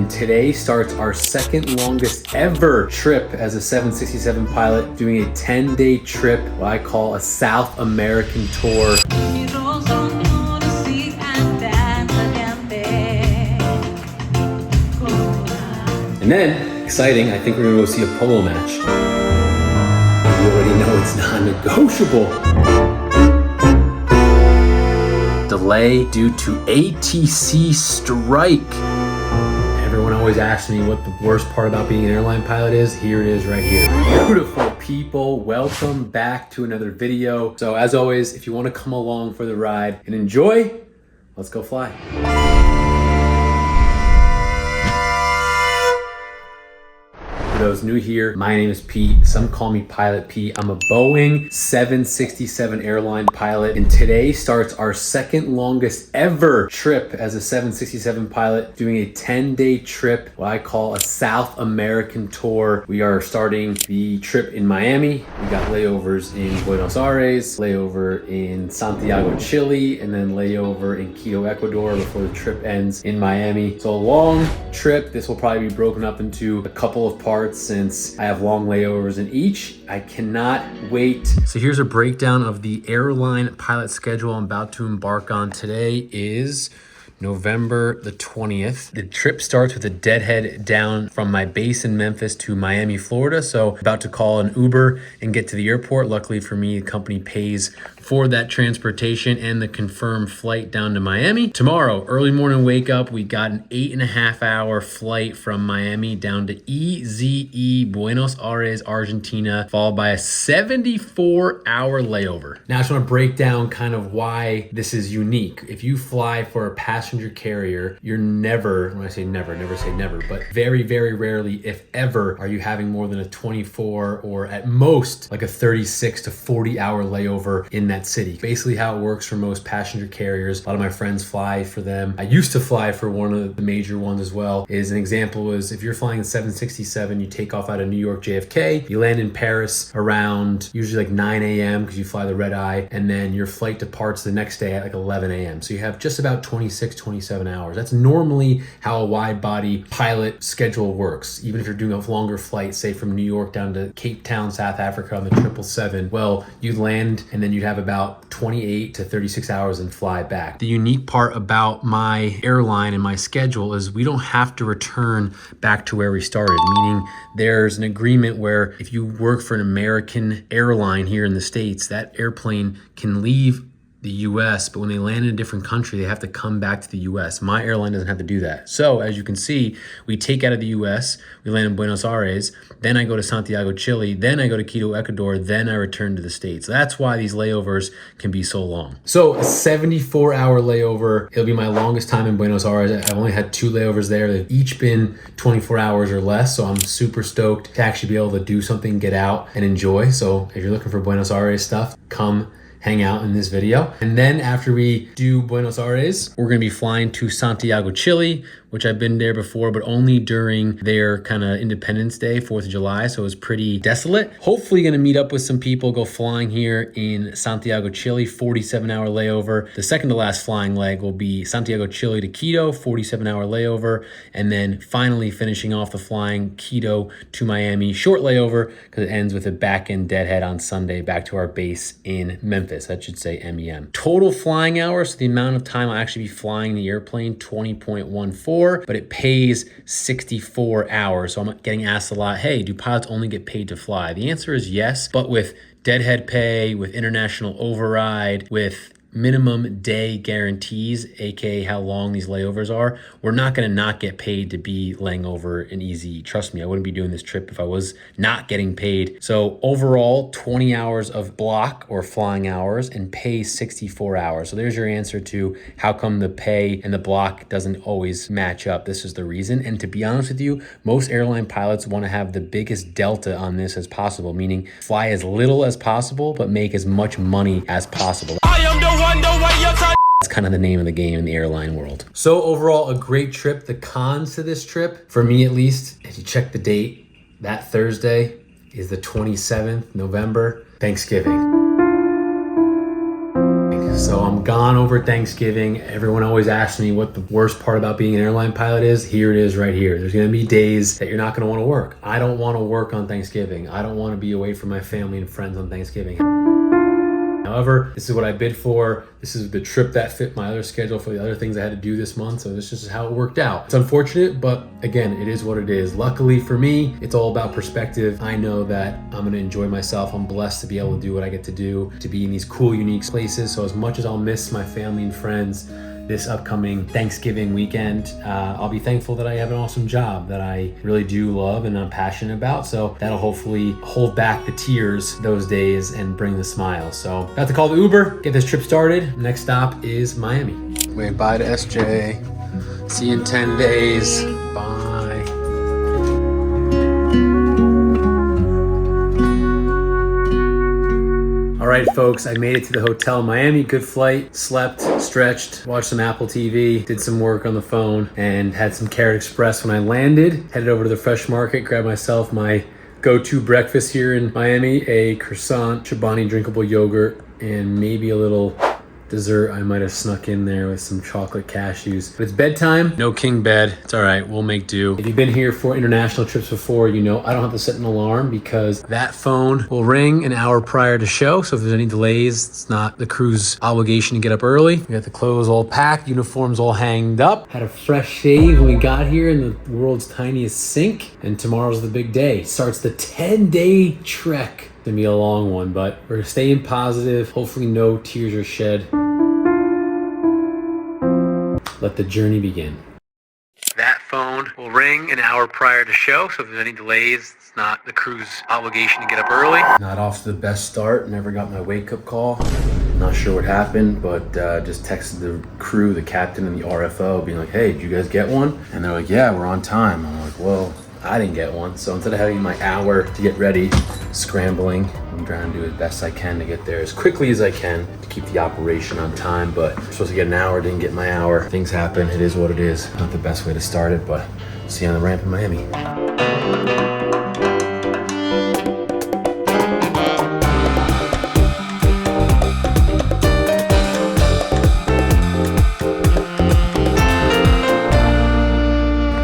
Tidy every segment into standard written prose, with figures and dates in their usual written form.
and today starts our second longest ever trip as a 767 pilot, doing a 10-day trip, what I call a South American tour. And then, exciting, I think we're gonna go see a polo match. You already know it's non-negotiable. Delay due to ATC strike. Everyone always asks me what the worst part about being an airline pilot is. Here it is right here. Beautiful people, welcome back to another video. So as always, if you want to come along for the ride and enjoy, let's go fly. For those new here, my name is Pete. Some call me Pilot Pete. I'm a Boeing 767 airline pilot, and today starts our second longest ever trip as a 767 pilot, doing a 10-day trip, what I call a South American tour. We are starting the trip in Miami. We got layovers in Buenos Aires, layover in Santiago, Chile, and then layover in Quito, Ecuador before the trip ends in Miami. So a long trip. This will probably be broken up into a couple of parts since I have long layovers in each. I cannot wait. So here's a breakdown of the airline pilot schedule I'm about to embark on. Today is November the 20th. The trip starts with a deadhead down from my base in Memphis to Miami, Florida. So about to call an Uber and get to the airport. Luckily for me, the company pays for that transportation and the confirmed flight down to Miami. Tomorrow, early morning wake up, we got an 8.5-hour flight from Miami down to EZE, Buenos Aires, Argentina, followed by a 74-hour layover. Now I just want to break down kind of why this is unique. If you fly for a passenger carrier, you're never, when I say never, never say never, but very, very rarely, if ever, are you having more than a 24 or at most like a 36 to 40-hour layover in that city. Basically how it works for most passenger carriers. A lot of my friends fly for them. I used to fly for one of the major ones as well. Is an example is if you're flying a 767, you take off out of New York JFK, you land in Paris around usually like 9 a.m. because you fly the red eye, and then your flight departs the next day at like 11 a.m. So you have just about 26, 27 hours. That's normally how a wide body pilot schedule works. Even if you're doing a longer flight, say from New York down to Cape Town, South Africa on the 777, well, you'd land and then you'd have about 28 to 36 hours and fly back. The unique part about my airline and my schedule is we don't have to return back to where we started, meaning there's an agreement where if you work for an American airline here in the States, that airplane can leave the US, but when they land in a different country, they have to come back to the US. My airline doesn't have to do that. So as you can see, we take out of the US, we land in Buenos Aires, then I go to Santiago, Chile, then I go to Quito, Ecuador, then I return to the States. That's why these layovers can be so long. So a 74-hour layover, it'll be my longest time in Buenos Aires. I've only had 2 layovers there. They've each been 24 hours or less, so I'm super stoked to actually be able to do something, get out and enjoy. So if you're looking for Buenos Aires stuff, come hang out in this video. And then after we do Buenos Aires, we're gonna be flying to Santiago, Chile, which I've been there before, but only during their kind of Independence Day, 4th of July. So it was pretty desolate. Hopefully gonna meet up with some people, go flying here in Santiago, Chile, 47-hour layover. The second to last flying leg will be Santiago, Chile to Quito, 47-hour layover. And then finally finishing off the flying Quito to Miami, short layover, because it ends with a back-end deadhead on Sunday back to our base in Memphis. That should say MEM. Total flying hours, so the amount of time I'll actually be flying the airplane, 20.14, but it pays 64 hours. So I'm getting asked a lot, hey, do pilots only get paid to fly? The answer is yes, but with deadhead pay, with international override, with minimum day guarantees, aka how long these layovers are, we're not going to not get paid to be laying over in EZE. Trust me, I wouldn't be doing this trip if I was not getting paid. So overall, 20 hours of block or flying hours and pay 64 hours. So there's your answer to how come the pay and the block doesn't always match up. This is the reason. And to be honest with you, most airline pilots want to have the biggest delta on this as possible, meaning fly as little as possible, but make as much money as possible. That's kind of the name of the game in the airline world. So overall, a great trip. The cons to this trip, for me at least, if you check the date, that Thursday is the 27th November, Thanksgiving. So I'm gone over Thanksgiving. Everyone always asks me what the worst part about being an airline pilot is. Here it is right here. There's gonna be days that you're not gonna wanna work. I don't wanna work on Thanksgiving. I don't wanna be away from my family and friends on Thanksgiving. However, this is what I bid for. This is the trip that fit my other schedule for the other things I had to do this month. So this is just how it worked out. It's unfortunate, but again, it is what it is. Luckily for me, it's all about perspective. I know that I'm gonna enjoy myself. I'm blessed to be able to do what I get to do, to be in these cool, unique places. So as much as I'll miss my family and friends this upcoming Thanksgiving weekend, I'll be thankful that I have an awesome job that I really do love and I'm passionate about. So that'll hopefully hold back the tears those days and bring the smiles. So about to call the Uber, get this trip started. Next stop is Miami. Wave bye to SJ. See you in 10 days. Bye. All right, folks, I made it to the hotel in Miami. Good flight, slept, stretched, watched some Apple TV, did some work on the phone, and had some Carrot Express when I landed. Headed over to the Fresh Market, grabbed myself my go-to breakfast here in Miami, a croissant, Chobani drinkable yogurt, and maybe a little dessert I might have snuck in there with some chocolate cashews. But it's bedtime, no king bed. It's all right, we'll make do. If you've been here for international trips before, you know I don't have to set an alarm because that phone will ring an hour prior to show. So if there's any delays, it's not the crew's obligation to get up early. We got the clothes all packed, uniforms all hanged up. Had a fresh shave when we got here in the world's tiniest sink. And tomorrow's the big day. Starts the 10-day trek. It's gonna be a long one, but we're staying positive. Hopefully no tears are shed. Let the journey begin. That phone will ring an hour prior to show, so if there's any delays, it's not the crew's obligation to get up early. Not off to the best start, never got my wake-up call. Not sure what happened, but just texted the crew, the captain and the RFO, being like, hey, did you guys get one? And they're like, yeah, we're on time. I'm like, well, I didn't get one. So instead of having my hour to get ready, scrambling, I'm trying to do as best I can to get there as quickly as I can to keep the operation on time. But I'm supposed to get an hour, didn't get my hour. Things happen, it is what it is. Not the best way to start it, but see you on the ramp in Miami.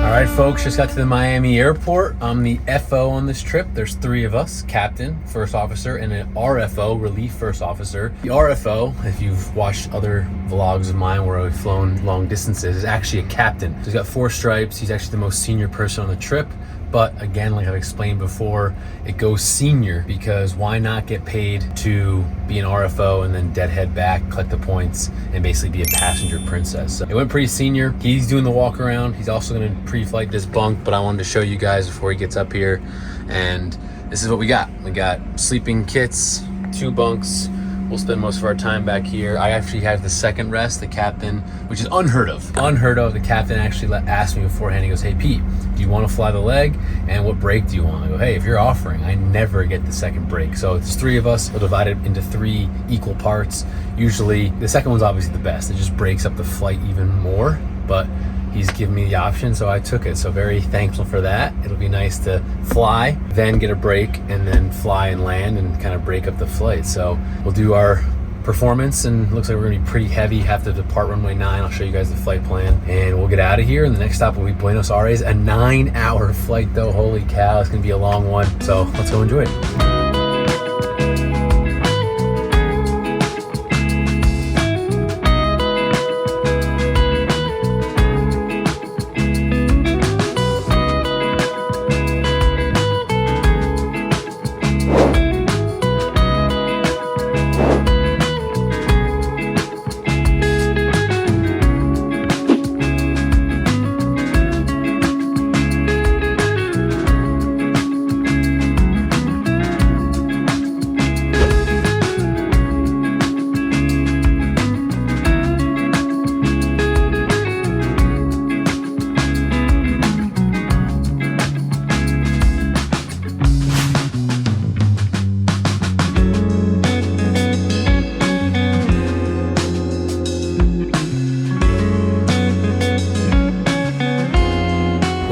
All right, folks, just got to the Miami airport. I'm the FO on this trip. There's 3 of us, captain, first officer, and an RFO, relief first officer. The RFO, if you've watched other vlogs of mine where I've flown long distances, is actually a captain. So he's got 4 stripes. He's actually the most senior person on the trip. But again, like I've explained before, it goes senior because why not get paid to be an RFO and then deadhead back, collect the points, and basically be a passenger princess. So it went pretty senior. He's doing the walk around. He's also gonna pre-flight this bunk, but I wanted to show you guys before he gets up here. And this is what we got. We got sleeping kits, 2 bunks. We'll spend most of our time back here. I actually have the second rest, the captain, which is unheard of. Unheard of. The captain actually asked me beforehand, he goes, hey Pete, do you want to fly the leg? And what break do you want? I go, hey, if you're offering, I never get the second break. So it's 3 of us. We'll divide it into 3 equal parts. Usually, the second one's obviously the best. It just breaks up the flight even more, but he's given me the option, so I took it. So very thankful for that. It'll be nice to fly, then get a break, and then fly and land and kind of break up the flight. So we'll do our performance, and looks like we're gonna be pretty heavy. Have to depart runway 9. I'll show you guys the flight plan, and we'll get out of here. And the next stop will be Buenos Aires. A 9-hour flight though. Holy cow, it's gonna be a long one. So let's go enjoy it.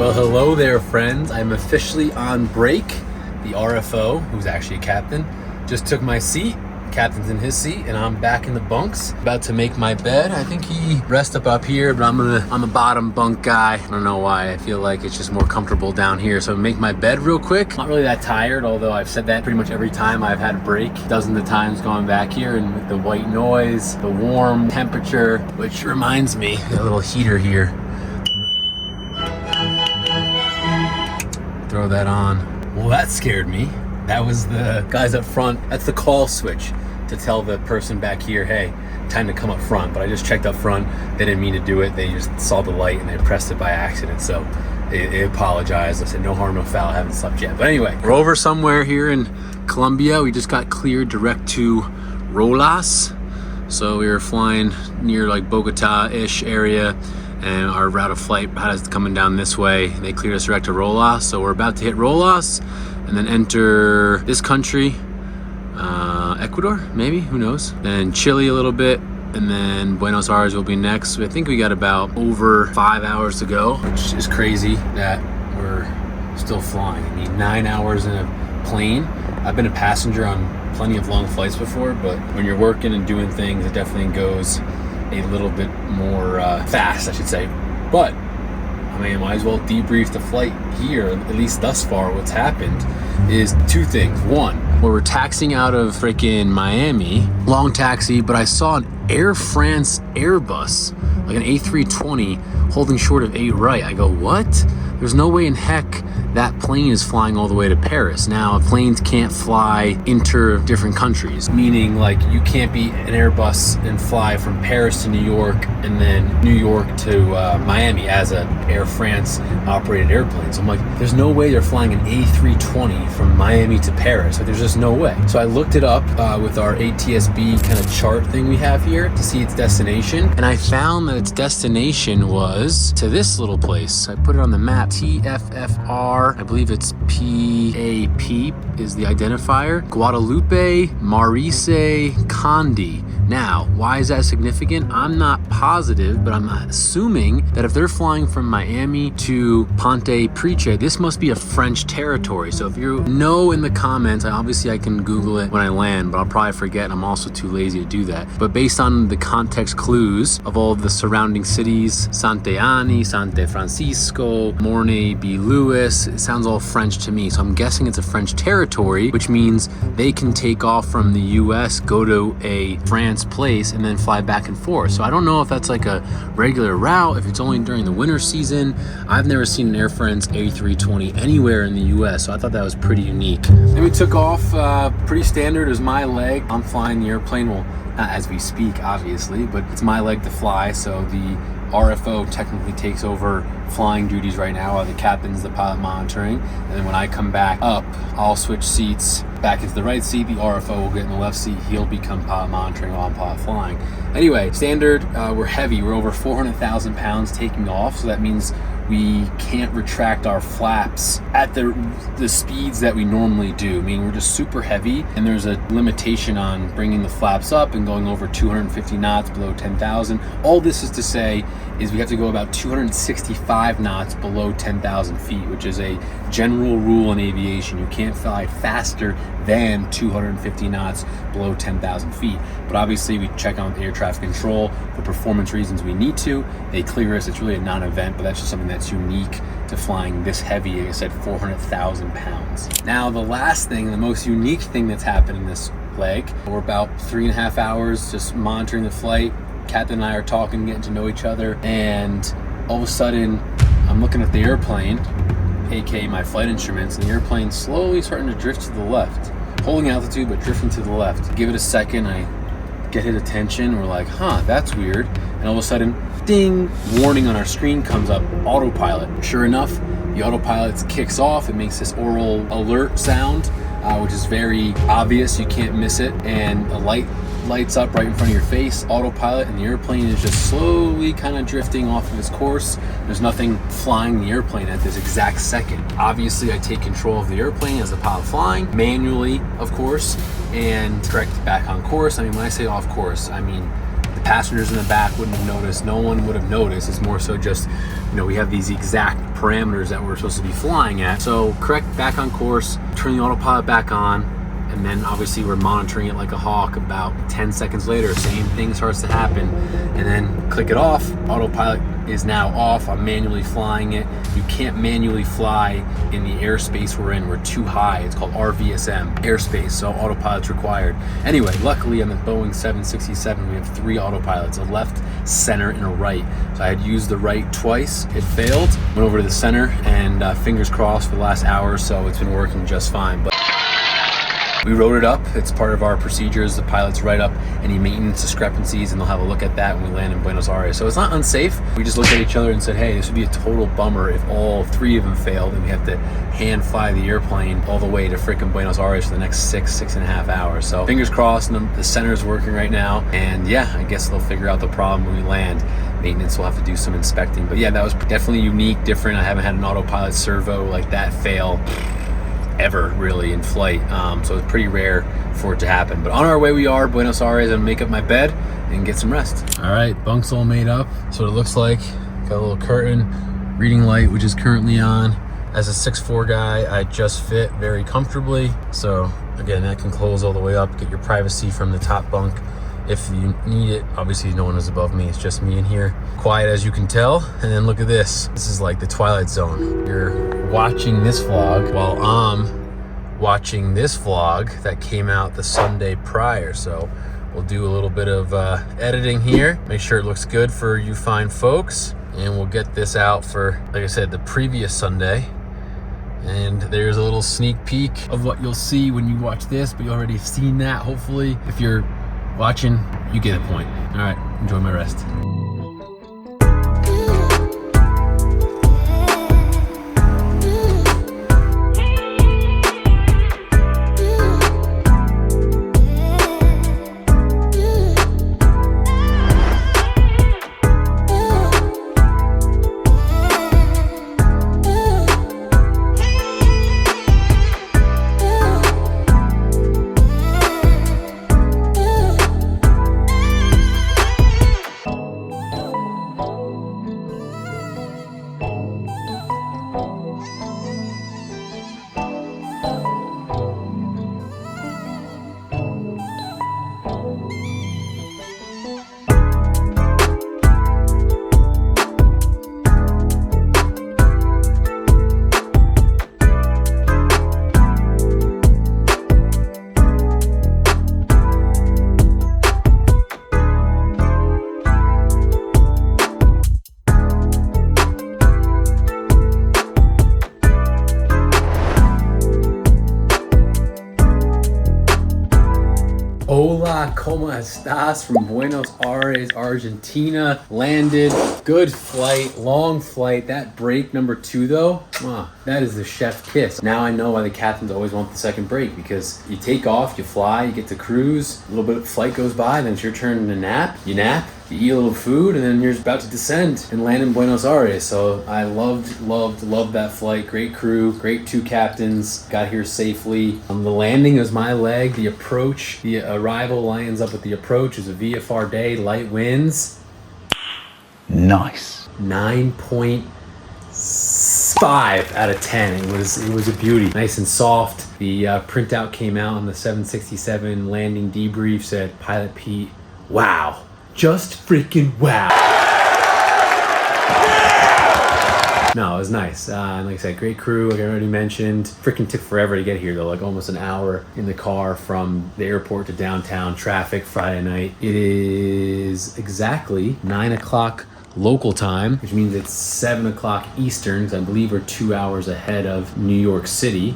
Well, hello there, friends. I'm officially on break. The RFO, who's actually a captain, just took my seat, Captain's in his seat and I'm back in the bunks, about to make my bed. I think he rests up here, but I'm a bottom bunk guy. I don't know why. I feel like it's just more comfortable down here. So make my bed real quick. Not really that tired, although I've said that pretty much every time I've had a break. Dozens of times going back here, and with the white noise, the warm temperature, which reminds me, a little heater here. Throw that on. Well, that scared me. That was the guys up front. That's the call switch to tell the person back here, hey, time to come up front. But I just checked up front. They didn't mean to do it. They just saw the light and they pressed it by accident. So they apologized. I said, no harm, no foul. I haven't slept yet. But anyway, we're over somewhere here in Colombia. We just got cleared direct to Rolas. So we were flying near like Bogota-ish area, and our route of flight had us coming down this way. They cleared us direct to Rolas. So we're about to hit Rolas and then enter this country. Ecuador, maybe, who knows? Then Chile a little bit, and then Buenos Aires will be next. I think we got about over 5 hours to go, which is crazy that we're still flying. I mean, 9 hours in a plane. I've been a passenger on plenty of long flights before, but when you're working and doing things, it definitely goes a little bit more fast, I should say. But I mean, I might as well debrief the flight here, at least thus far. What's happened is two things. One, where we're taxiing out of freaking Miami, long taxi, but I saw an Air France Airbus, like an A320, holding short of 8 right. I go, what? There's no way in heck that plane is flying all the way to Paris. Now, planes can't fly inter different countries, meaning like you can't be an Airbus and fly from Paris to New York and then New York to Miami as a Air France operated airplane. So I'm like, there's no way they're flying an A320 from Miami to Paris. Like, there's just no way. So I looked it up with our ATSB kind of chart thing we have here to see its destination, and I found that its destination was to this little place. I put it on the map, TFFR. I believe it's PAP is the identifier. Guadalupe Maurice Condi. Now, why is that significant? I'm not positive, but I'm assuming that if they're flying from Miami to Ponte Price, this must be a French territory. So if you know in the comments, obviously I can Google it when I land, but I'll probably forget, and I'm also too lazy to do that. But based on the context clues of all of the surrounding cities, Sante Ani, Sante Francisco, Morne B. Louis, it sounds all French to me. So I'm guessing it's a French territory, which means they can take off from the US, go to a France place, and then fly back and forth. So I don't know if that's like a regular route, if it's only during the winter season. I've never seen an Air France A320 anywhere in the US, so I thought that was pretty unique. Then we took off, pretty standard. It was my leg. I'm flying the airplane, well, not as we speak, obviously, but it's my leg to fly, so the RFO technically takes over flying duties right now, while the captain's the pilot monitoring. And then when I come back up, I'll switch seats back into the right seat. The RFO will get in the left seat. He'll become pilot monitoring while I'm pilot flying. Anyway, standard, we're heavy. We're over 400,000 pounds taking off. So that means we can't retract our flaps at the speeds that we normally do. I mean, we're just super heavy, and there's a limitation on bringing the flaps up and going over 250 knots below 10,000. All this is to say is we have to go about 265 knots below 10,000 feet, which is a general rule in aviation. You can't fly faster than 250 knots below 10,000 feet. But obviously we check on with air traffic control for performance reasons. We need to. They clear us. It's really a non-event, but that's just something that's unique to flying this heavy. Like I said, 400,000 pounds. Now, the last thing, the most unique thing that's happened in this leg, we're about 3.5 hours just monitoring the flight. Captain and I are talking, getting to know each other, and all of a sudden I'm looking at the airplane, aka my flight instruments, and the airplane's slowly starting to drift to the left, holding altitude but drifting to the left. Give it a second, I get his attention, we're like, huh, that's weird. And all of a sudden, ding, warning on our screen comes up, autopilot. Sure enough, the autopilot kicks off. It makes this oral alert sound, which is very obvious, you can't miss it, and a light lights up right in front of your face, autopilot, and the airplane is just slowly kind of drifting off of its course. There's nothing flying the airplane at this exact second. Obviously, I take control of the airplane as the pilot flying, manually, of course, and correct back on course. I mean, when I say off course, I mean the passengers in the back wouldn't have noticed. No one would have noticed. It's more so just, you know, we have these exact parameters that we're supposed to be flying at. So correct back on course, turn the autopilot back on, And then obviously we're monitoring it like a hawk. About 10 seconds later, same thing starts to happen. And then click it off, autopilot is now off. I'm manually flying it. You can't manually fly in the airspace we're in. We're too high. It's called RVSM, airspace, so autopilot's required. Anyway, luckily I'm at Boeing 767. We have 3 autopilots, a left, center, and a right. So I had used the right twice. It failed, went over to the center, and fingers crossed for the last hour or so, it's been working just fine. But we wrote it up. It's part of our procedures. The pilots write up any maintenance discrepancies, and they'll have a look at that when we land in Buenos Aires. So it's not unsafe. We just looked at each other and said, hey, this would be a total bummer if all 3 of them failed and we have to hand fly the airplane all the way to frickin' Buenos Aires for the next 6.5 hours. So fingers crossed, and the center's working right now. And yeah, I guess they'll figure out the problem when we land. Maintenance will have to do some inspecting. But yeah, that was definitely unique, different. I haven't had an autopilot servo like that fail ever really in flight, so it's pretty rare for it to happen. But on our way we are, Buenos Aires, and make up my bed and get some rest. All right, bunk's all made up. So it looks like got a little curtain, reading light, which is currently on. As a 6'4" guy, I just fit very comfortably. So again, that can close all the way up, get your privacy from the top bunk if you need it. Obviously no one is above me, it's just me in here. Quiet as you can tell. And then look at this. This is like the Twilight Zone. You're watching this vlog while I'm watching this vlog that came out the Sunday prior. So we'll do a little bit of editing here, make sure it looks good for you fine folks, and we'll get this out for, like I said, the previous Sunday. And there's a little sneak peek of what you'll see when you watch this, but you already have seen that, hopefully. If you're watching, you get the point. All right, enjoy my rest. Hola, ¿cómo estás? From Buenos Aires, Argentina. Landed, good flight, long flight. That break number 2 though, that is the chef's kiss. Now I know why the captains always want the second break, because you take off, you fly, you get to cruise, a little bit of flight goes by, then it's your turn to nap, you eat a little food, and then you're about to descend and land in Buenos Aires. So I loved that flight. Great crew, great 2 captains, got here safely. The landing is my leg. The approach, the arrival lines up with the approach. Is a VFR day, light winds. Nice. 9.5 out of 10. It was a beauty. Nice and soft. The printout came out on the 767 landing debrief, said Pilot Pete, wow. Just freaking wow. No, it was nice. And like I said, great crew, like I already mentioned. Freaking took forever to get here though, like almost an hour in the car from the airport to downtown. Traffic Friday night. It is exactly 9 o'clock local time, which means it's 7 o'clock Eastern, because I believe we're 2 hours ahead of New York City.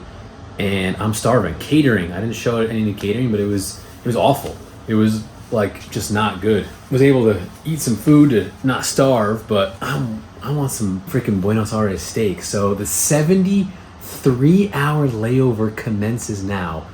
And I'm starving. Catering, I didn't show any of the catering, but it was awful. It was like just not good. Was able to eat some food to not starve, but I want some freaking Buenos Aires steak. So the 73-hour layover commences now.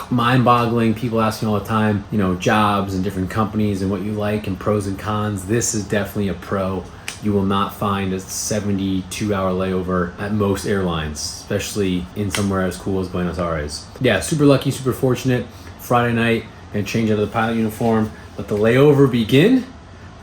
Mind-boggling. People ask me all the time, jobs and different companies and what you like and pros and cons. This is definitely a pro. You will not find a 72-hour layover at most airlines, especially in somewhere as cool as Buenos Aires. Yeah, super lucky, super fortunate. Friday night, and change out of the pilot uniform. Let the layover begin.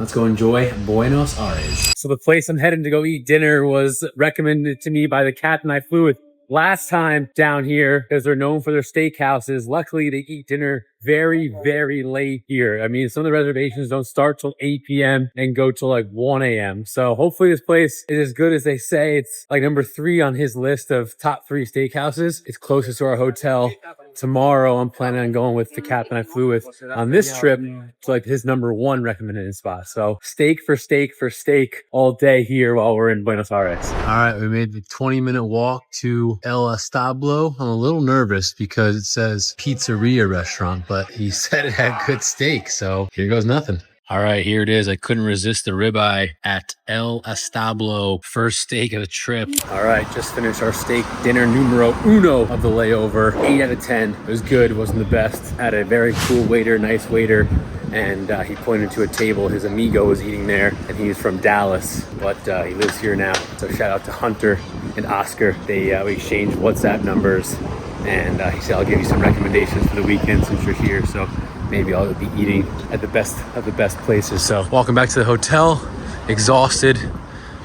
Let's go enjoy Buenos Aires. So the place I'm heading to go eat dinner was recommended to me by the captain I flew with last time down here, because they're known for their steakhouses, luckily they eat dinner very, very late here. I mean, some of the reservations don't start till 8 p.m. and go till like 1 a.m. So hopefully this place is as good as they say. It's like number 3 on his list of top 3 steakhouses. It's closest to our hotel. Tomorrow, I'm planning on going with the captain I flew with on this trip to like his number 1 recommended spot. So steak for steak for steak all day here while we're in Buenos Aires. All right, we made the 20-minute walk to El Establo. I'm a little nervous because it says pizzeria restaurant, but he said it had good steak, so here goes nothing. All right, here it is. I couldn't resist the ribeye at El Establo. First steak of the trip. All right, just finished our steak dinner numero uno of the layover. 8 out of 10. It was good. It wasn't the best. Had a very cool waiter, nice waiter. And he pointed to a table. His amigo was eating there, and he's from Dallas, but he lives here now. So shout out to Hunter and Oscar. We exchanged WhatsApp numbers, and he said, I'll give you some recommendations for the weekend since you're here. So maybe I'll be eating at the best of the best places. So walking back to the hotel, exhausted.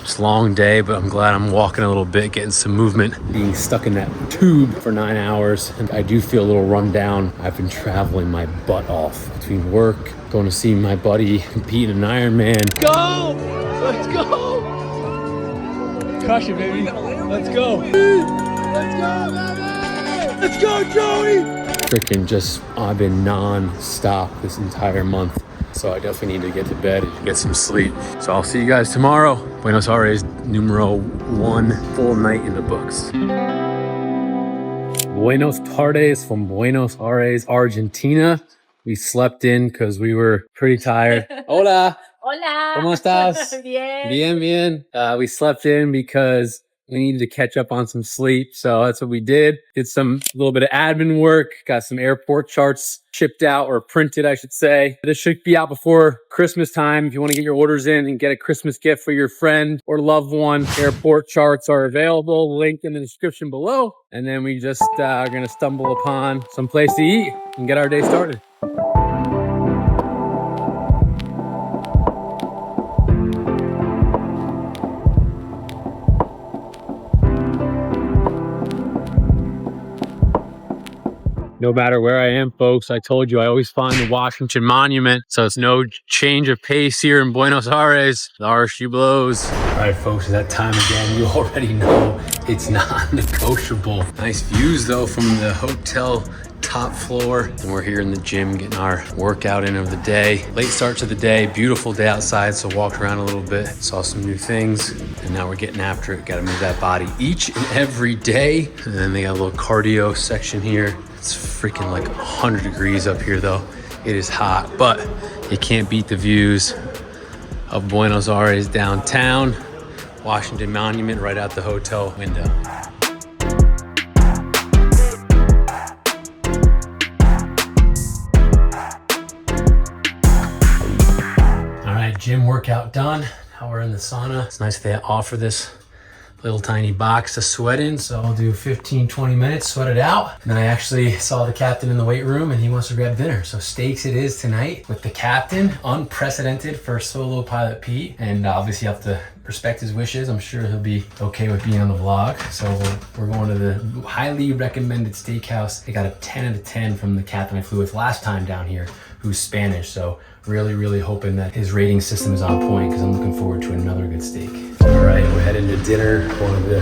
It's a long day, but I'm glad I'm walking a little bit, getting some movement. Being stuck in that tube for 9 hours, and I do feel a little run down. I've been traveling my butt off between work, going to see my buddy compete in an Ironman. Go! Let's go! Crush it, baby. Let's go. Let's go, baby! Let's go, Joey! Freaking just, I've been non-stop this entire month. So I definitely need to get to bed and get some sleep. So I'll see you guys tomorrow. Buenos Aires, numero 1, full night in the books. Buenos tardes from Buenos Aires, Argentina. We slept in because we were pretty tired. Hola. Hola. ¿Cómo estás? Bien. Bien, bien. We slept in because we needed to catch up on some sleep. So that's what we did. Did some little bit of admin work, got some airport charts shipped out, or printed, I should say. This should be out before Christmas time. If you want to get your orders in and get a Christmas gift for your friend or loved one, airport charts are available. Link in the description below. And then we just are going to stumble upon some place to eat and get our day started. No matter where I am, folks, I told you I always find the Washington Monument. So it's no change of pace here in Buenos Aires. The RSU blows. All right, folks, it's that time again. You already know it's non-negotiable. Nice views, though, from the hotel top floor. And we're here in the gym getting our workout in of the day. Late start to the day, beautiful day outside. So walked around a little bit, saw some new things. And now we're getting after it. Got to move that body each and every day. And then they got a little cardio section here. It's freaking like 100 degrees up here though. It is hot, but you can't beat the views of Buenos Aires downtown. Washington Monument right out the hotel window. All right, gym workout done. Now we're in the sauna. It's nice they offer this little tiny box to sweat in, so I'll do 15-20 minutes, sweat it out. And then I actually saw the captain in the weight room and he wants to grab dinner. So steaks it is tonight with the captain. Unprecedented for solo pilot Pete, and obviously you have to respect his wishes. I'm sure he'll be okay with being on the vlog. So we're going to the highly recommended steakhouse. I got a 10 out of 10 from the captain I flew with last time down here, who's Spanish. So really hoping that his rating system is on point, because I'm looking forward to another good steak. All right, we're heading to dinner. One of the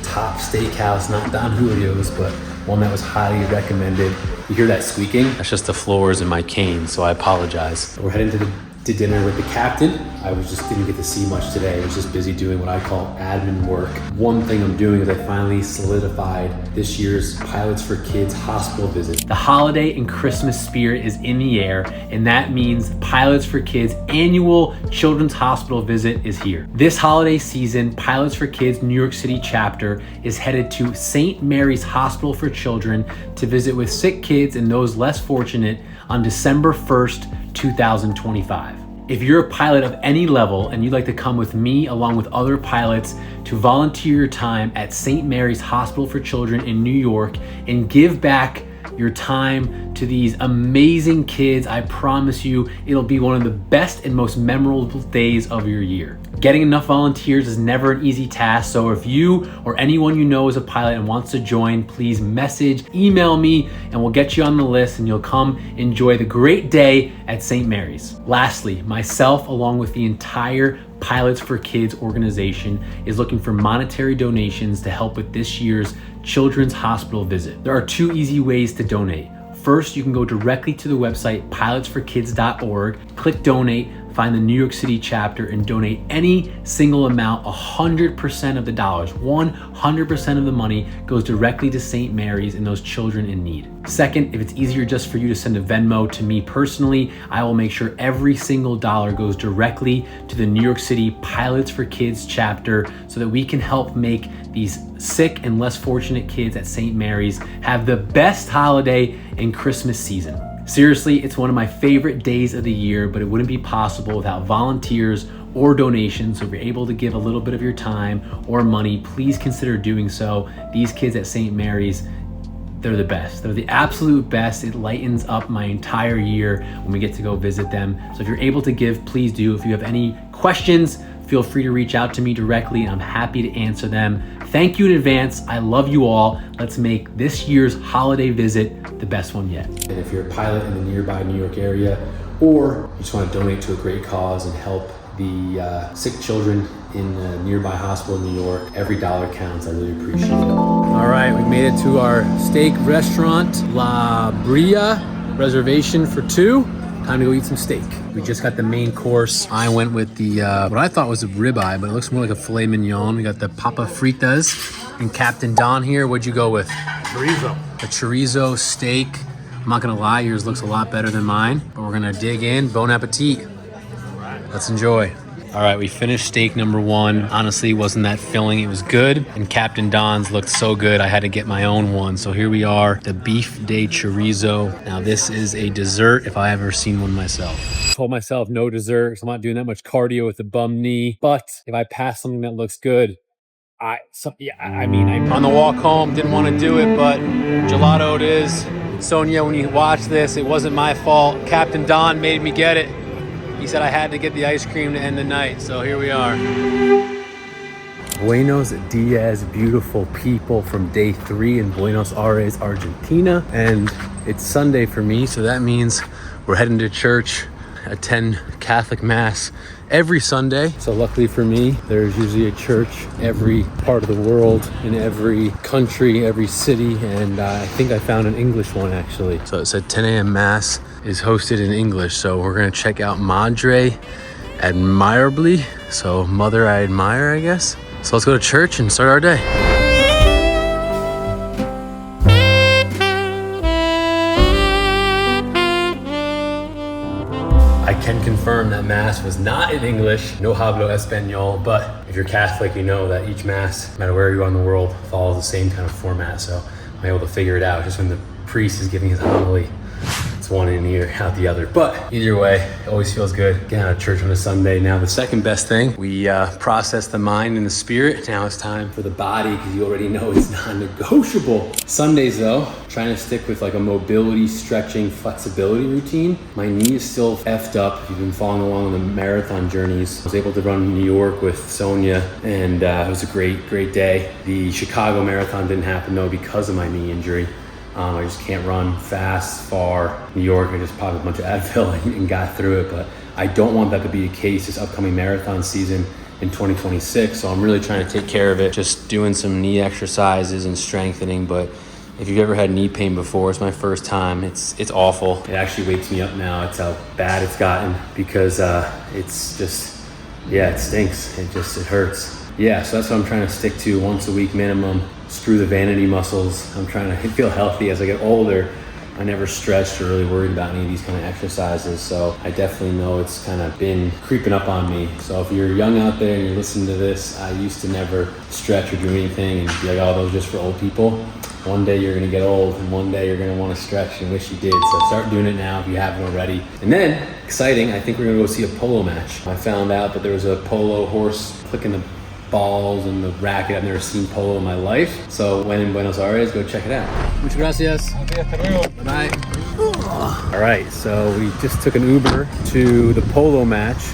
top steakhouse, not Don Julio's, but one that was highly recommended. You hear that squeaking? That's just the floors in my cane, so I apologize. We're heading to dinner with the captain. I just didn't get to see much today. I was just busy doing what I call admin work. One thing I'm doing is I finally solidified this year's Pilots for Kids hospital visit. The holiday and Christmas spirit is in the air, and that means Pilots for Kids annual children's hospital visit is here. This holiday season, Pilots for Kids New York City chapter is headed to St. Mary's Hospital for Children to visit with sick kids and those less fortunate on December 1st, 2025. If you're a pilot of any level and you'd like to come with me along with other pilots to volunteer your time at St. Mary's Hospital for Children in New York and give back your time to these amazing kids, I promise you it'll be one of the best and most memorable days of your year. Getting enough volunteers is never an easy task, so if you or anyone you know is a pilot and wants to join, please message, email me, and we'll get you on the list and you'll come enjoy the great day at St. Mary's. Lastly, myself, along with the entire Pilots for Kids organization, is looking for monetary donations to help with this year's Children's Hospital visit. There are 2 easy ways to donate. First, you can go directly to the website pilotsforkids.org, click donate, find the New York City chapter, and donate any single amount. 100% of the dollars, 100% of the money goes directly to St. Mary's and those children in need. Second, if it's easier just for you to send a Venmo to me personally, I will make sure every single dollar goes directly to the New York City Pilots for Kids chapter so that we can help make these sick and less fortunate kids at St. Mary's have the best holiday and Christmas season. Seriously, it's one of my favorite days of the year, but it wouldn't be possible without volunteers or donations. So if you're able to give a little bit of your time or money, please consider doing so. These kids at St. Mary's, they're the best. They're the absolute best. It lightens up my entire year when we get to go visit them. So if you're able to give, please do. If you have any questions, feel free to reach out to me directly and I'm happy to answer them. Thank you in advance. I love you all. Let's make this year's holiday visit the best one yet. And if you're a pilot in the nearby New York area, or you just want to donate to a great cause and help the sick children in a nearby hospital in New York, every dollar counts. I really appreciate it. All right, we made it to our steak restaurant, La Bria, reservation for 2. Time to go eat some steak. We just got the main course. I went with the, what I thought was a ribeye, but it looks more like a filet mignon. We got the papa fritas. And Captain Don here, what'd you go with? Chorizo. A chorizo steak. I'm not gonna lie, yours looks a lot better than mine, but we're gonna dig in. Bon appetit. Let's enjoy. All right, we finished steak number 1. Honestly, wasn't that filling. It was good. And Captain Don's looked so good, I had to get my own one. So here we are, the beef de chorizo. Now this is a dessert if I ever seen one myself. I told myself no dessert because I'm not doing that much cardio with the bum knee. But if I pass something that looks good, I mean, on the walk home, didn't want to do it, but gelato it is. Sonia, when you watch this, it wasn't my fault. Captain Don made me get it. He said I had to get the ice cream to end the night, so here we are. Buenos Dias, beautiful people, from day 3 in Buenos Aires, Argentina. And it's Sunday for me, so that means we're heading to church, attend Catholic Mass every Sunday. So luckily for me, there's usually a church every part of the world, in every country, every city, and I think I found an English one actually. So it said 10 a.m. Mass is hosted in English, so we're gonna check out Madre Admirably. So Mother I Admire, I guess. So let's go to church and start our day. I can confirm that Mass was not in English, no hablo español, but if you're Catholic, you know that each Mass, no matter where you are in the world, follows the same kind of format, so I'm able to figure it out just when the priest is giving his homily. It's one in ear, out the other. But either way, it always feels good getting out of church on a Sunday. Now, the second best thing, we process the mind and the spirit. Now it's time for the body, because you already know it's non-negotiable. Sundays though, trying to stick with like a mobility, stretching, flexibility routine. My knee is still effed up. If you've been following along on the marathon journeys, I was able to run New York with Sonia, and it was a great day. The Chicago Marathon didn't happen though because of my knee injury. I just can't run fast, far. New York, I just popped a bunch of Advil and got through it, but I don't want that to be the case this upcoming marathon season in 2026. So I'm really trying to take care of it, just doing some knee exercises and strengthening. But if you've ever had knee pain before, it's my first time. It's awful. It actually wakes me up now. It's how bad it's gotten, because it's just, yeah, it stinks. It hurts. Yeah, so that's what I'm trying to stick to, once a week minimum. Screw the vanity muscles. I'm trying to feel healthy as I get older. I never stretched or really worried about any of these kind of exercises, so I definitely know it's kind of been creeping up on me. So if you're young out there and you're listening to this, I used to never stretch or do anything and be like, oh, those are just for old people. One day you're gonna get old, and one day you're gonna wanna stretch and wish you did. So start doing it now if you haven't already. And then, exciting, I think we're gonna go see a polo match. I found out that there was a polo horse clicking the balls and the racket. I've never seen polo in my life. So when in Buenos Aires, go check it out. Muchas gracias. Bye. All right, so we just took an Uber to the polo match.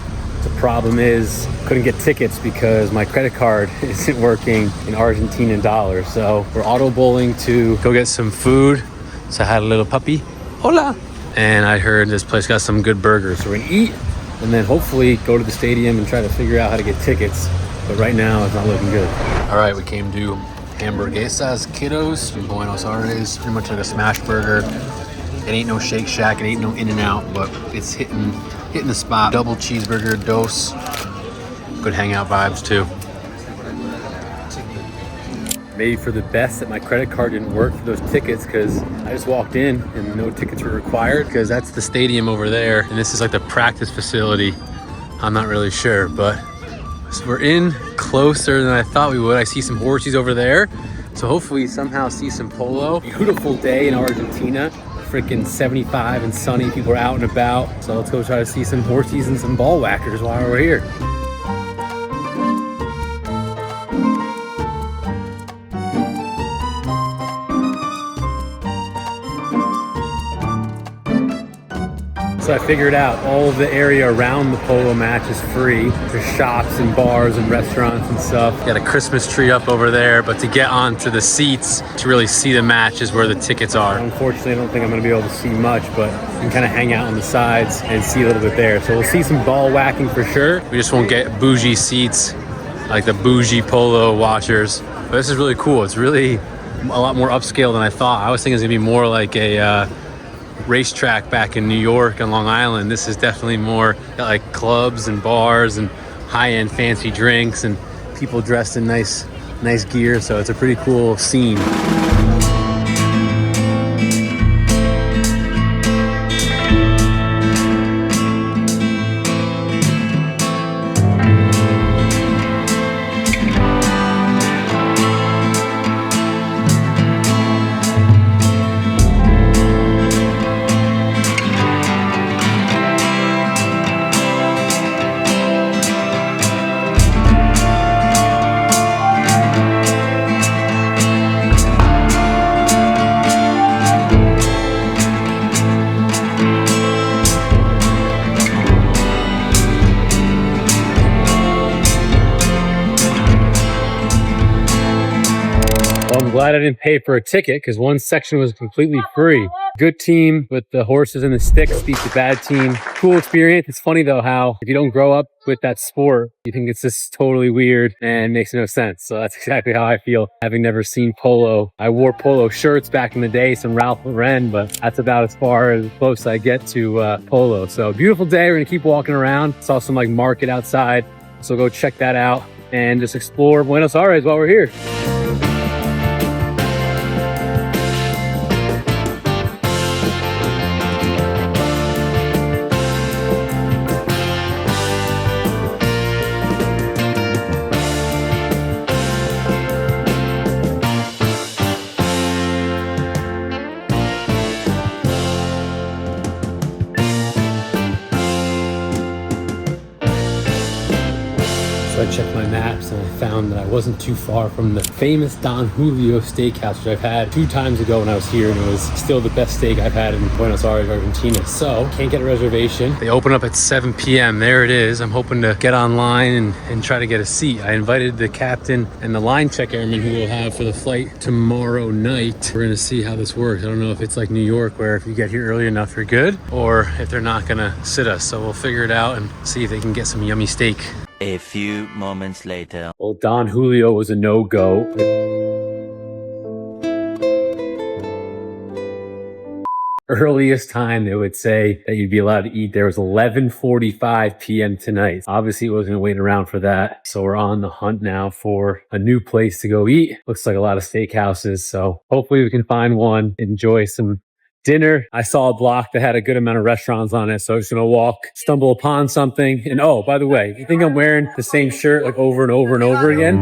The problem is, couldn't get tickets because my credit card isn't working in Argentinian dollars. So we're auto bowling to go get some food. So I had a little puppy. Hola. And I heard this place got some good burgers. So we're gonna eat and then hopefully go to the stadium and try to figure out how to get tickets. But right now it's not looking good. All right, we came to Hamburguesas Kiddos in Buenos Aires. Pretty much like a smash burger. It ain't no Shake Shack, it ain't no In-N-Out, but it's hitting the spot. Double cheeseburger, dos. Good hangout vibes too. Maybe for the best that my credit card didn't work for those tickets, because I just walked in and no tickets were required, because that's the stadium over there and this is like the practice facility. I'm not really sure, but so we're in closer than I thought we would. I see some horses over there, so hopefully somehow see some polo. Beautiful day in Argentina, freaking 75 and sunny. People are out and about, so let's go try to see some horses and some ball whackers while we're here. So I figured out all of the area around the polo match is free. There's shops and bars and restaurants and stuff. Got a Christmas tree up over there, but to get onto the seats to really see the match is where the tickets are. Unfortunately, I don't think I'm gonna be able to see much, but you can kind of hang out on the sides and see a little bit there. So we'll see some ball whacking for sure. We just won't get bougie seats like the bougie polo watchers. But this is really cool. It's really a lot more upscale than I thought. I was thinking it's gonna be more like a racetrack back in New York and Long Island. This is definitely more like clubs and bars and high-end fancy drinks and people dressed in nice gear. So it's a pretty cool scene. I'm glad I didn't pay for a ticket because one section was completely free. Good team with the horses and the sticks beat the bad team. Cool experience. It's funny though how if you don't grow up with that sport, you think it's just totally weird and makes no sense. So that's exactly how I feel, having never seen polo. I wore polo shirts back in the day, some Ralph Lauren, but that's about as far as close I get to polo. So beautiful day. We're gonna keep walking around. Saw some like market outside, so go check that out and just explore Buenos Aires while we're here. I checked my maps and I found that I wasn't too far from the famous Don Julio steakhouse, which I've had 2 times ago when I was here, and it was still the best steak I've had in Buenos Aires, Argentina. So can't get a reservation. They open up at 7 p.m. There it is. I'm hoping to get online and try to get a seat. I invited the captain and the line check airman who we'll have for the flight tomorrow night. We're gonna see how this works. I don't know if it's like New York where if you get here early enough you're good, or if they're not gonna sit us. So we'll figure it out and see if they can get some yummy steak. A few moments later. Well, Don Julio was a no-go. Earliest time they would say that you'd be allowed to eat there was 11:45 p.m. tonight. Obviously, it wasn't gonna wait around for that. So we're on the hunt now for a new place to go eat. Looks like a lot of steakhouses. So hopefully we can find one, enjoy some dinner. I saw a block that had a good amount of restaurants on it, so I'm just gonna walk, stumble upon something. And oh, by the way, you think I'm wearing the same shirt like over and over and over again?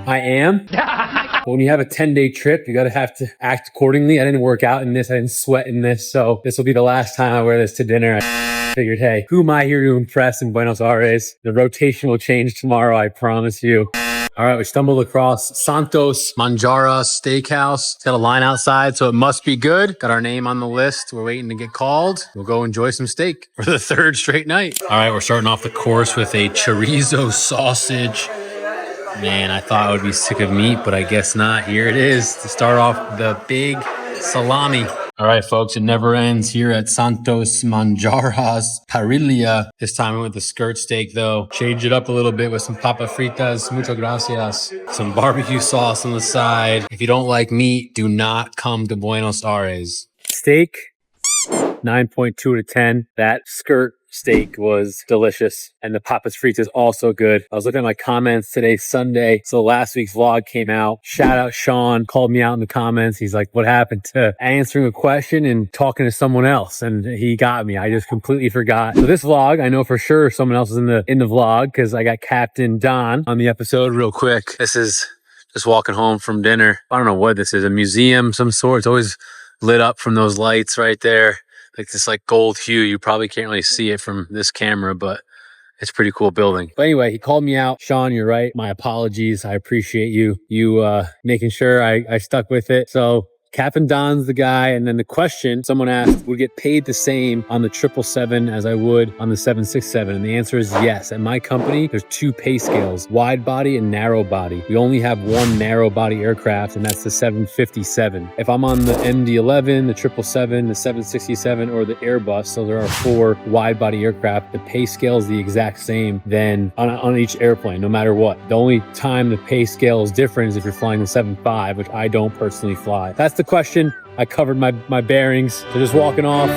I am. When you have a 10-day trip, you gotta have to act accordingly. I didn't work out in this, I didn't sweat in this, so this will be the last time I wear this to dinner. I figured, hey, who am I here to impress in Buenos Aires? The rotation will change tomorrow, I promise you. All right, we stumbled across Santos Manjara Steakhouse. It's got a line outside, so it must be good. Got our name on the list. We're waiting to get called. We'll go enjoy some steak for the third straight night. All right, we're starting off the course with a chorizo sausage. Man, I thought I would be sick of meat, but I guess not. Here it is to start off the big salami. All right, folks, it never ends here at Santos Manjara's Parrilla. This time we went with the skirt steak, though. Changed it up a little bit with some papa fritas. Muchas gracias. Some barbecue sauce on the side. If you don't like meat, do not come to Buenos Aires. Steak, 9.2 out of 10. That skirt steak was delicious, and the papas fritas also good. I was looking at my comments today, Sunday, so last week's vlog came out. Shout out Sean, called me out in the comments. He's like, what happened to answering a question and talking to someone else? And he got me. I just completely forgot. So this vlog, I know for sure someone else is in the vlog because I got Captain Don on the episode. Real quick, this is just walking home from dinner. I don't know what this is, a museum, some sort. It's always lit up from those lights right there. Like this like gold hue. You probably can't really see it from this camera, but it's a pretty cool building. But anyway, he called me out. Sean, you're right. My apologies. I appreciate you making sure I stuck with it. So Captain Don's the guy. And then the question someone asked, would get paid the same on the 777 as I would on the 767? And the answer is yes. At my company, there's two pay scales, wide body and narrow body. We only have one narrow body aircraft, and that's the 757. If I'm on the MD-11, the 777, the 767, or the Airbus, so there are 4 wide body aircraft, the pay scale is the exact same then on each airplane, no matter what. The only time the pay scale is different is if you're flying the 75, which I don't personally fly. That's the question. I covered my bearings. So just walking off.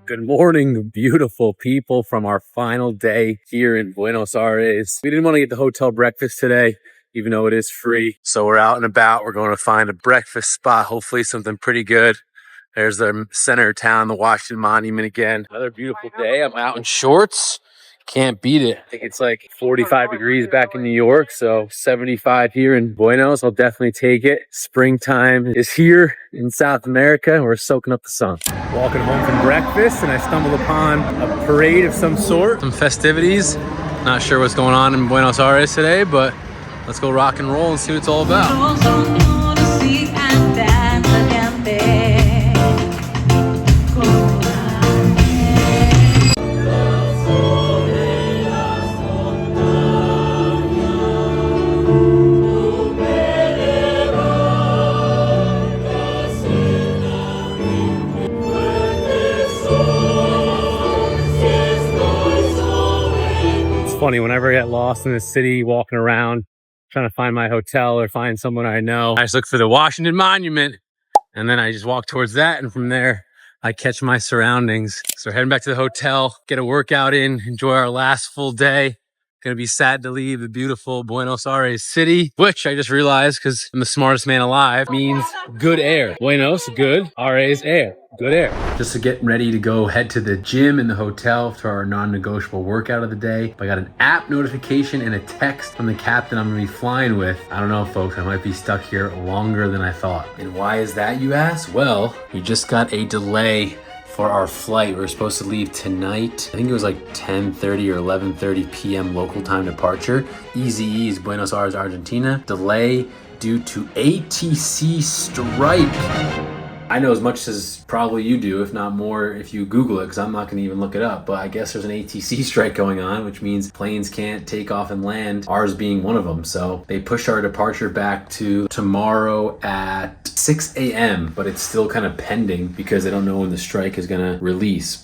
Good morning, beautiful people, from our final day here in Buenos Aires. We didn't want to get the hotel breakfast today, even though it is free. So we're out and about. We're going to find a breakfast spot, hopefully something pretty good. There's the center of town, the Washington Monument again. Another beautiful day. I'm out in shorts. Can't beat it. I think it's like 45 degrees back in New York, so 75 here in Buenos. I'll definitely take it. Springtime is here in South America. We're soaking up the sun. Walking home from breakfast, and I stumbled upon a parade of some sort. Some festivities. Not sure what's going on in Buenos Aires today, but let's go rock and roll and see what it's all about. Funny, whenever I get lost in the city, walking around, trying to find my hotel or find someone I know, I just look for the Washington Monument, and then I just walk towards that, and from there, I catch my surroundings. So heading back to the hotel, get a workout in, enjoy our last full day. Gonna be sad to leave the beautiful Buenos Aires city, which I just realized, because I'm the smartest man alive, means good air. Buenos, good. Aires, air. Good air. Just to get ready to go head to the gym in the hotel for our non-negotiable workout of the day. I got an app notification and a text from the captain I'm gonna be flying with. I don't know, folks, I might be stuck here longer than I thought. And why is that, you ask? Well, we just got a delay for our flight. We were supposed to leave tonight. I think it was like 10:30 or 11:30 p.m. local time departure. EZE's Buenos Aires, Argentina. Delay due to ATC strike. I know as much as probably you do, if not more, if you Google it, because I'm not going to even look it up. But I guess there's an ATC strike going on, which means planes can't take off and land, ours being one of them. So they pushed our departure back to tomorrow at 6 a.m., but it's still kind of pending because they don't know when the strike is going to release.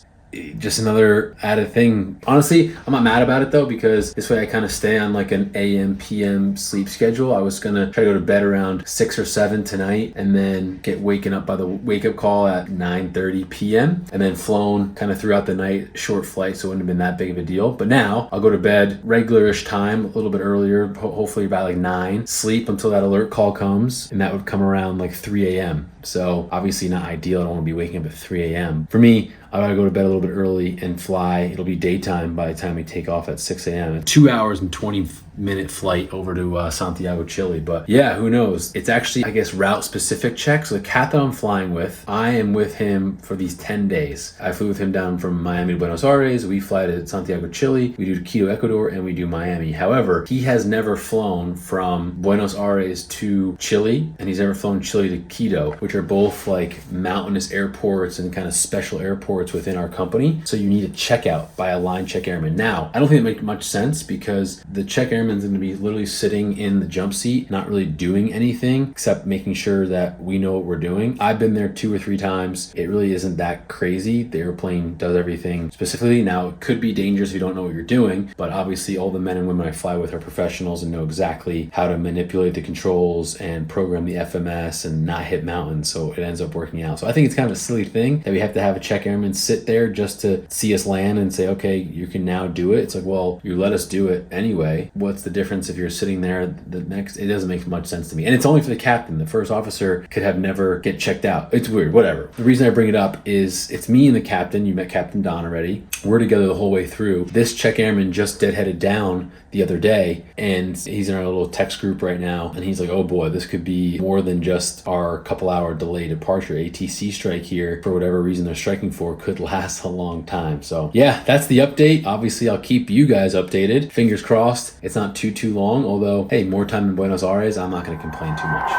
Just another added thing. Honestly, I'm not mad about it though, because this way I kind of stay on like an AM PM sleep schedule. I was gonna try to go to bed around 6 or 7 tonight, and then get waken up by the wake up call at 9:30 p.m. and then flown kind of throughout the night, short flight, so it wouldn't have been that big of a deal. But now I'll go to bed regularish time, a little bit earlier, hopefully about like 9, sleep until that alert call comes, and that would come around like 3 a.m. So obviously not ideal. I don't want to be waking up at 3 a.m. For me, I gotta go to bed a little bit early and fly. It'll be daytime by the time we take off at 6 a.m. 2 hours and 20 minute flight over to Santiago, Chile. But yeah, who knows? It's actually, I guess, route specific check. So the cat that I'm flying with, I am with him for these 10 days. I flew with him down from Miami to Buenos Aires. We fly to Santiago, Chile. We do Quito, Ecuador, and we do Miami. However, he has never flown from Buenos Aires to Chile, and he's never flown Chile to Quito, which are both like mountainous airports and kind of special airports within our company. So you need a checkout by a line check airman. Now, I don't think it makes much sense because the check airman's going to be literally sitting in the jump seat, not really doing anything except making sure that we know what we're doing. I've been there 2 or 3 times. It really isn't that crazy. The airplane does everything specifically. Now, it could be dangerous if you don't know what you're doing, but obviously all the men and women I fly with are professionals and know exactly how to manipulate the controls and program the FMS and not hit mountains. So it ends up working out. So I think it's kind of a silly thing that we have to have a check airman sit there just to see us land and say, okay, you can now do it. It's like, well, you let us do it anyway. What's the difference if you're sitting there the next? It doesn't make much sense to me. And it's only for the captain. The first officer could have never get checked out. It's weird, whatever. The reason I bring it up is it's me and the captain. You met Captain Don already. We're together the whole way through. This check airman just deadheaded down the other day, and he's in our little text group right now, and he's like, oh boy, this could be more than just our couple hour delay departure. ATC strike here, for whatever reason they're striking for, could last a long time. So yeah, that's the update. Obviously, I'll keep you guys updated. Fingers crossed it's not too long, although, hey, more time in Buenos Aires, I'm not going to complain too much.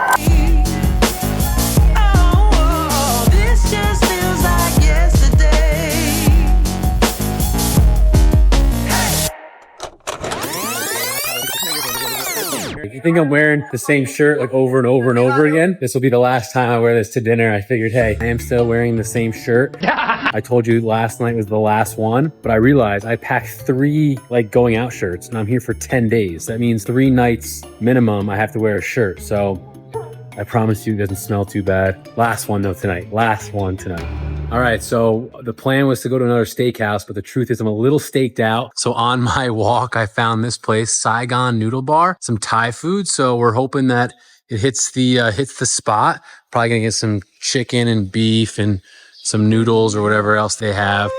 If you think I'm wearing the same shirt like over and over and over again, this will be the last time I wear this to dinner. I figured, hey, I am still wearing the same shirt. I told you last night was the last one, but I realized I packed 3 like going out shirts and I'm here for 10 days. That means 3 nights minimum I have to wear a shirt. So I promise you it doesn't smell too bad. Last one though tonight. Last one tonight. All right, so the plan was to go to another steakhouse, but the truth is I'm a little staked out. So on my walk, I found this place, Saigon Noodle Bar, some Thai food. So we're hoping that it hits the spot. Probably gonna get some chicken and beef and some noodles or whatever else they have.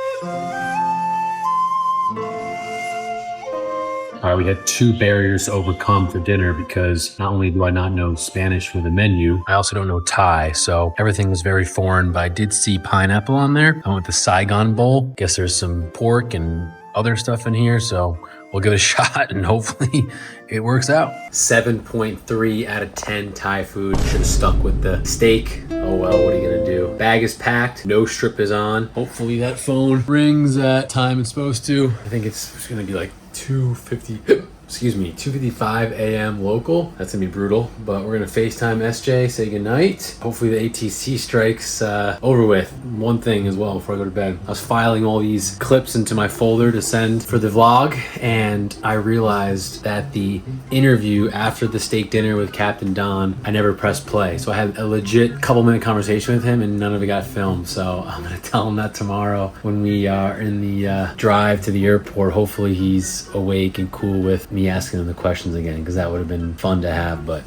All right, we had 2 barriers to overcome for dinner because not only do I not know Spanish for the menu, I also don't know Thai. So everything was very foreign, but I did see pineapple on there. I went with the Saigon bowl. Guess there's some pork and other stuff in here. So we'll give it a shot and hopefully it works out. 7.3 out of 10 Thai food. Should have stuck with the steak. Oh well, what are you gonna do? Bag is packed, no strip is on. Hopefully that phone rings at time it's supposed to. I think it's gonna be like 2:55 a.m. local. That's gonna be brutal, but we're gonna FaceTime SJ, say goodnight. Hopefully the ATC strike's over with. One thing as well before I go to bed. I was filing all these clips into my folder to send for the vlog, and I realized that the interview after the steak dinner with Captain Don, I never pressed play. So I had a legit couple-minute conversation with him and none of it got filmed. So I'm gonna tell him that tomorrow when we are in the drive to the airport. Hopefully he's awake and cool with me asking him the questions again, because that would have been fun to have, but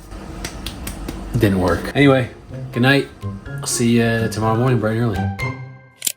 it didn't work. Anyway, good night. I'll see you tomorrow morning bright and early.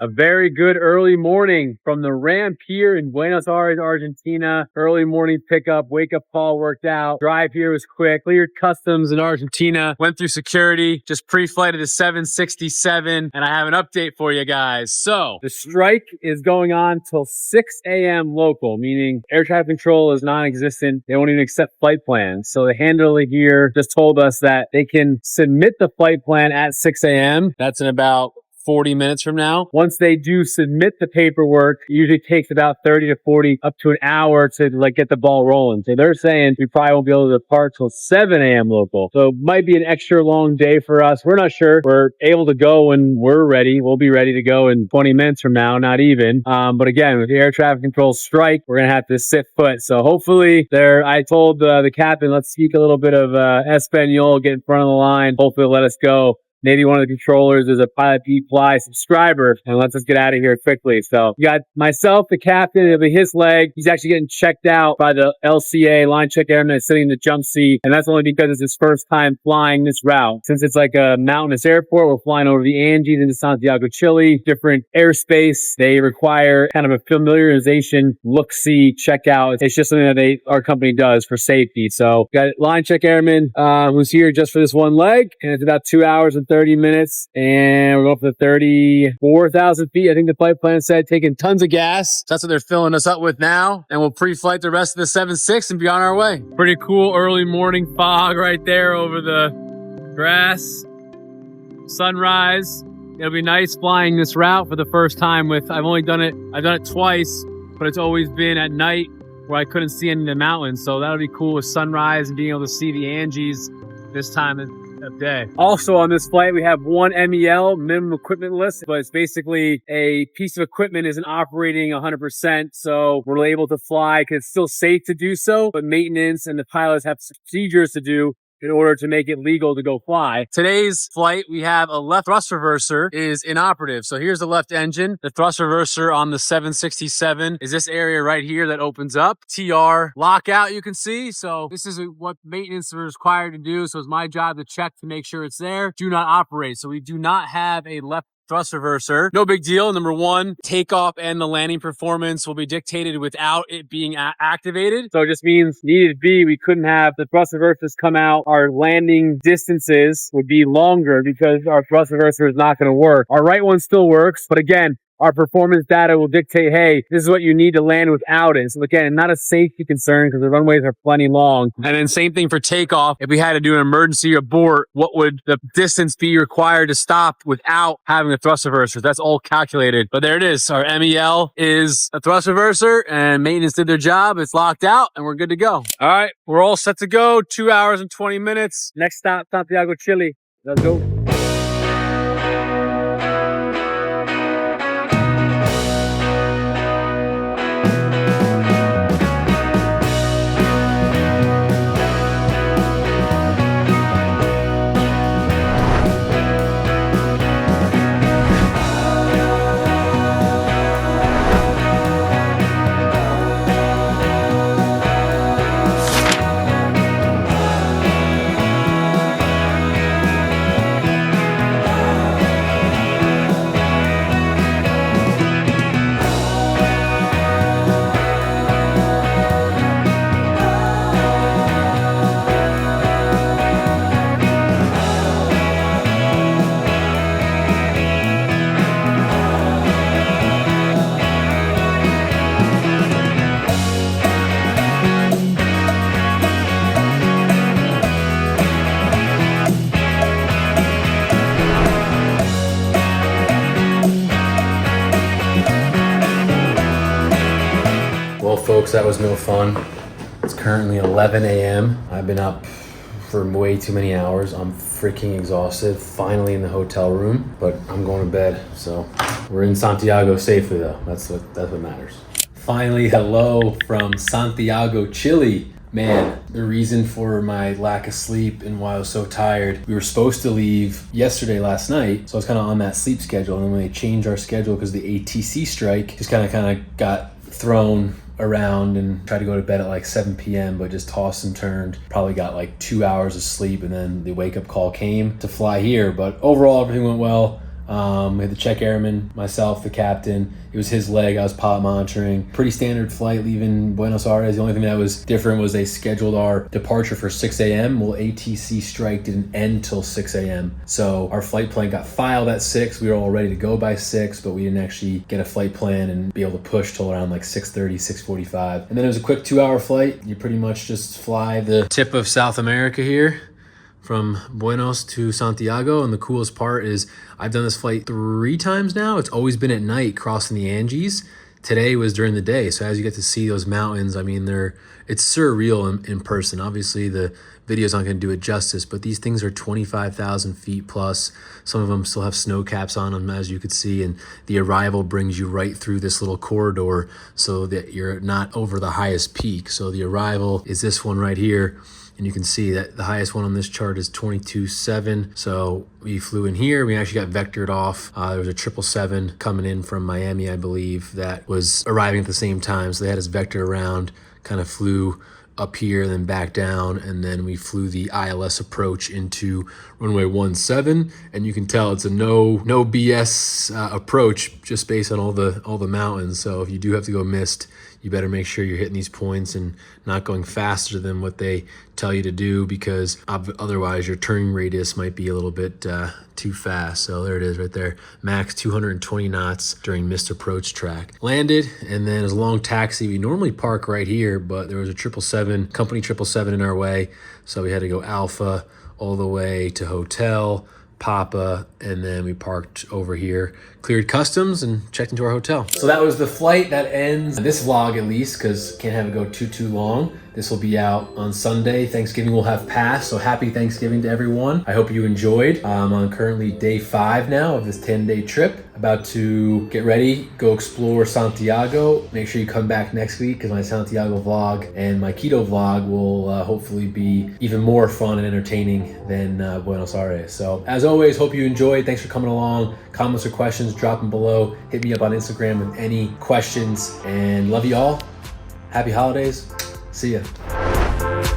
A very good early morning from the ramp here in Buenos Aires, Argentina. Early morning pickup, wake up call worked out. Drive here was quick. Cleared customs in Argentina. Went through security. Just pre-flighted the 767. And I have an update for you guys. So the strike is going on till 6 a.m. local, meaning air traffic control is non-existent. They won't even accept flight plans. So the handler here just told us that they can submit the flight plan at 6 a.m. That's in about 40 minutes from now. Once they do submit the paperwork, it usually takes about 30 to 40 up to an hour to like get the ball rolling. So they're saying we probably won't be able to depart till 7 a.m. local. So it might be an extra long day for us. We're not sure. We're able to go when we're ready. We'll be ready to go in 20 minutes from now, not even. But again, with the air traffic control strike, we're going to have to sit put. So hopefully I told the captain, let's speak a little bit of Espanol, get in front of the line. Hopefully they'll let us go. maybe one of the controllers is a Pilot P Fly subscriber and lets us get out of here quickly. So you got myself, the captain, it'll be his leg. He's actually getting checked out by the LCA, line check airman, sitting in the jump seat. And that's only because it's his first time flying this route. Since it's like a mountainous airport, we're flying over the Andes into Santiago, Chile, different airspace. They require kind of a familiarization, look-see, checkout. It's just something that our company does for safety. So got line check airman who's here just for this one leg, and it's about 2 hours and 30 minutes, and we're going for 34,000 feet. I think the flight plan said, taking tons of gas. So that's what they're filling us up with now, and we'll pre-flight the rest of the 7.6 and be on our way. Pretty cool early morning fog right there over the grass. Sunrise. It'll be nice flying this route for the first time I've done it twice, but it's always been at night where I couldn't see any of the mountains. So that'll be cool with sunrise and being able to see the Andes this time of day. Also on this flight, we have one MEL, minimum equipment list, but it's basically a piece of equipment isn't operating 100%. So we're able to fly because it's still safe to do so, but maintenance and the pilots have procedures to do in order to make it legal to go fly. Today's flight, we have a left thrust reverser is inoperative. So here's the left engine. The thrust reverser on the 767 is this area right here that opens up. TR lockout, you can see. So this is what maintenance is required to do. So it's my job to check to make sure it's there. Do not operate. So we do not have a left thrust reverser. No big deal. Number one, takeoff and the landing performance will be dictated without it being activated. So it just means needed be, we couldn't have the thrust reversers come out. Our landing distances would be longer because our thrust reverser is not going to work. Our right one still works, but again, our performance data will dictate, hey, this is what you need to land without it. So again, not a safety concern because the runways are plenty long. And then same thing for takeoff. If we had to do an emergency abort, what would the distance be required to stop without having a thrust reverser? That's all calculated. But there it is. Our MEL is a thrust reverser and maintenance did their job. It's locked out and we're good to go. All right, we're all set to go. 2 hours and 20 minutes. Next stop, Santiago, Chile. Let's go. Well, folks, that was no fun. It's currently 11 a.m. I've been up for way too many hours. I'm freaking exhausted. Finally in the hotel room, but I'm going to bed. So we're in Santiago safely, though. That's what matters. Finally, hello from Santiago, Chile. Man, the reason for my lack of sleep and why I was so tired, we were supposed to leave yesterday, last night, so I was kind of on that sleep schedule, and then when they changed our schedule because the ATC strike, just kind of got thrown around and tried to go to bed at like 7 p.m. but just tossed and turned. Probably got like 2 hours of sleep, and then the wake-up call came to fly here. But overall, everything went well. We had the check airman, myself, the captain. It was his leg. I was pilot monitoring. Pretty standard flight leaving Buenos Aires. The only thing that was different was they scheduled our departure for 6 a.m. Well, ATC strike didn't end till 6 a.m. So our flight plan got filed at 6. We were all ready to go by 6, but we didn't actually get a flight plan and be able to push till around like 6:30, 6:45. And then it was a quick 2-hour flight. You pretty much just fly the tip of South America here, from Buenos to Santiago. And the coolest part is I've done this flight 3 times now. It's always been at night crossing the Andes. Today was during the day. So as you get to see those mountains, I mean, it's surreal in person. Obviously the video's not going to do it justice, but these things are 25,000 feet plus. Some of them still have snow caps on them, as you could see, and the arrival brings you right through this little corridor so that you're not over the highest peak. So the arrival is this one right here. And you can see that the highest one on this chart is 22.7. So we flew in here. We actually got vectored off. There was a 777 coming in from Miami, I believe, that was arriving at the same time. So they had us vectored around, kind of flew up here, then back down, and then we flew the ILS approach into runway 17. And you can tell it's a no BS approach just based on all the mountains. So if you do have to go missed, you better make sure you're hitting these points and not going faster than what they tell you to do, because otherwise your turning radius might be a little bit too fast. So there it is right there. Max 220 knots during missed approach track. Landed, and then as a long taxi, we normally park right here, but there was a 777, company 777 in our way. So we had to go Alpha all the way to hotel, Papa, and then we parked over here, cleared customs, and checked into our hotel. So that was the flight. That ends this vlog, at least, because can't have it go too long. This will be out on Sunday. Thanksgiving will have passed, so happy Thanksgiving to everyone. I hope you enjoyed. I'm on currently day 5 now of this 10-day trip. About to get ready, go explore Santiago. Make sure you come back next week, because my Santiago vlog and my keto vlog will hopefully be even more fun and entertaining than Buenos Aires. So as always, hope you enjoyed. Thanks for coming along. Comments or questions, drop them below. Hit me up on Instagram with any questions, and love you all. Happy holidays. See ya.